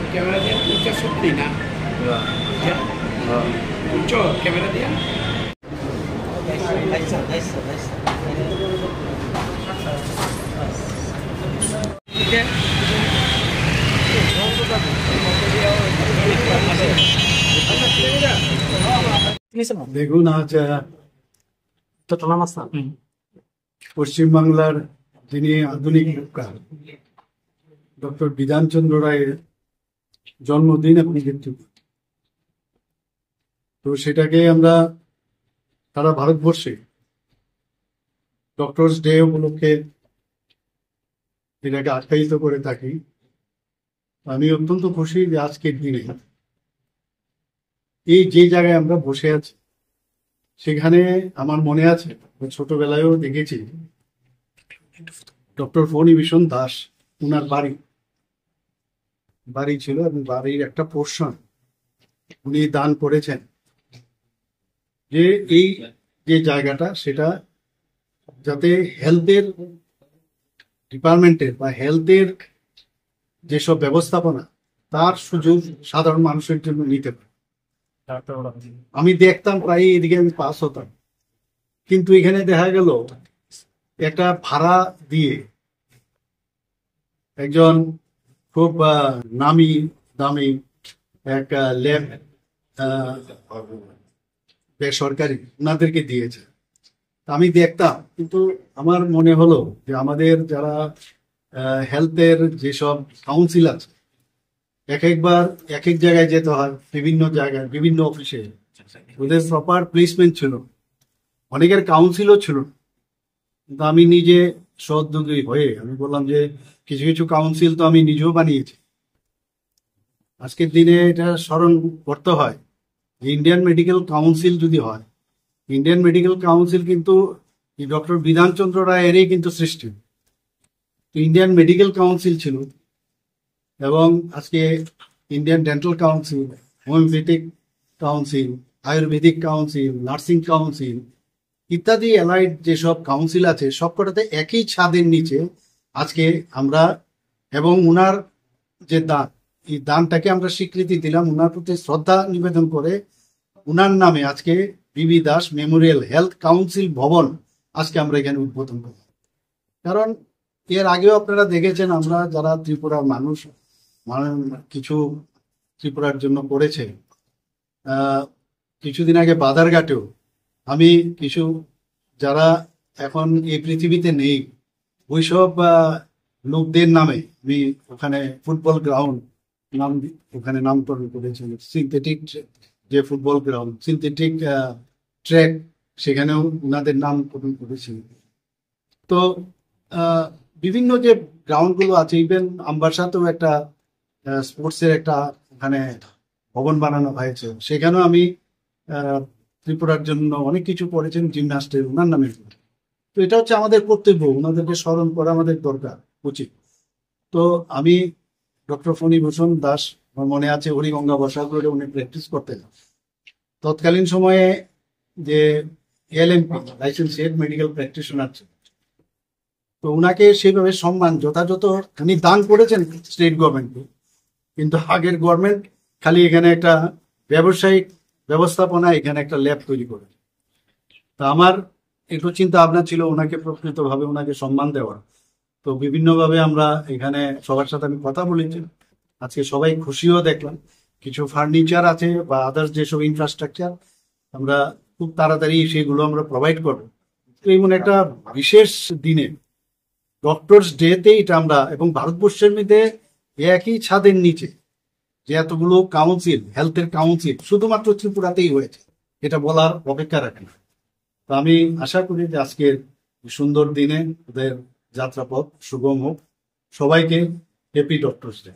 Kamera dia puncak seperti nak. Ya. Puncak kamera dia. Nice. Okay. দেখুন আজ পশ্চিমবাংলার যিনি আধুনিক রূপকার ডক্টর বিধানচন্দ্র রায়ের জন্মদিন এবং মৃত্যু, তো সেটাকে আমরা সারা ভারতবর্ষে ডক্টরস ডে উপলক্ষে এটাকে আখ্যায়িত করে থাকি। আমি অত্যন্ত খুশি যে আজকের দিনে এই যে জায়গায় আমরা বসে আছি সেখানে আমার মনে আছে ছোটবেলায়ও দেখেছি ডক্টর ফণীভূষণ দাস, উনার বাড়ি ছিল এবং বাড়ির একটা পোর্শন উনি দান করেছেন, যে এই যে জায়গাটা সেটা যাতে হেলথের ডিপার্টমেন্টের বা হেলথের যেসব ব্যবস্থাপনা তার সুযোগ সাধারণ মানুষের জন্য নিতে পারে। আমি দেখতাম প্রায় এদিকে আমি পাস হতাম, কিন্তু এখানে দেখা গেল একটা ভাড়া দিয়ে একজন খুব নামি দামি একটা ল্যাব বেসরকারি ওনাদেরকে দিয়েছে। আমি দেখতাম, কিন্তু আমার মনে হলো যে আমাদের যারা হেলথের যেসব কাউন্সিল আছে একবার এক এক জায়গায় যেতে হয়, বিভিন্ন জায়গায় বিভিন্ন অফিসে ওদের প্রপার প্লেসমেন্ট ছিল, অনেকের কাউন্সিলও ছিল। কিন্তু আমি নিজে সহযোগী হয়ে আমি বললাম যে কিছু কিছু কাউন্সিল তো আমি নিজেও বানিয়েছি। আজকের দিনে এটা স্মরণ করতে হয় যে ইন্ডিয়ান মেডিকেল কাউন্সিল যদি হয়, ইন্ডিয়ান মেডিকেল কাউন্সিল কিন্তু ডক্টর বিধানচন্দ্র রায়েরই কিন্তু সৃষ্টি। ইন্ডিয়ান মেডিকেল কাউন্সিল ছিল, এবং আজকে Indian dental council, homeopathic council, Ayurvedic council, nursing council ইত্যাদি অ্যালাইড যেসব কাউন্সিল আছে সবকটাতে একই ছাদের নিচে আজকে আমরা, এবং উনার যে দান, এই দানটাকে আমরা স্বীকৃতি দিলাম, উনার প্রতি শ্রদ্ধা নিবেদন করে উনার নামে আজকে বিবি দাস মেমোরিয়াল হেলথ কাউন্সিল ভবন আজকে আমরা এখানে উদ্বোধন করব। কারণ এর আগেও আপনারা দেখেছেন আমরা যারা ত্রিপুরার মানুষ কিছু ত্রিপুরার জন্য করেছে। কিছুদিন আগে বাদারঘাটেও আমি কিছু যারা এখন এই পৃথিবীতে নেই ওইসব লোকদের নামে আমি ওখানে ফুটবল গ্রাউন্ড ওখানে নামকরণ করেছিল, সিনথেটিক যে ফুটবল গ্রাউন্ড, সিনথেটিক ট্র্যাক, সেখানেও ওনাদের নামকরণ করেছিল। তো বিভিন্ন যে গ্রাউন্ডগুলো আছে, ইভেন আমবাসাতেও একটা স্পোর্টসের একটা ওখানে ভবন বানানো হয়েছে, সেখানেও আমি ত্রিপুরার জন্য অনেক কিছু করেছেন জিমনাস্টের ওনার নামে। তো এটা হচ্ছে আমাদের কর্তব্য, ওনাদেরকে স্মরণ করা আমাদের দরকার উচিত। তো আমি ডক্টর ফণীভূষণ দাস, আমার মনে আছে হরিগঙ্গা বসাগুলোরে উনি প্র্যাকটিস করতেন। তৎকালীন সময়ে যে এলএমপি লাইসেন্স মেডিকেল প্র্যাকটিশনার, তো উনাকে সেইভাবে সম্মান যথাযথ উনি দান করেছেন স্টেট গভর্নমেন্টকে, কিন্তু আগের গভর্নমেন্ট খালি এখানে একটা ব্যবসায়িক ব্যবস্থাপনা, এখানে একটা ল্যাব তৈরি করে। তা আমার একটু চিন্তা ভাবনা ছিল ওনাকে প্রকৃতভাবে ওনাকে সম্মান দেওয়া। তো বিভিন্নভাবে আমরা এখানে সবার সাথে আমি কথা বলেছি, আজকে সবাই খুশিও দেখলাম। কিছু ফার্নিচার আছে বা আদার্স যেসব ইনফ্রাস্ট্রাকচার আমরা খুব তাড়াতাড়ি সেগুলো আমরা প্রোভাইড করবো। তো এমন একটা বিশেষ দিনে ডক্টরস ডেতে এটা আমরা, এবং ভারতবর্ষের মধ্যে একই ছাদের নিচে যে এতগুলো কাউন্সিল, হেলথের কাউন্সিল শুধুমাত্র ত্রিপুরাতেই হয়েছে, এটা বলার অপেক্ষা রাখে না। তো আমি আশা করি যে আজকের সুন্দর দিনে ওদের যাত্রাপথ সুগম হোক। সবাইকে হ্যাপি ডক্টরস ডে।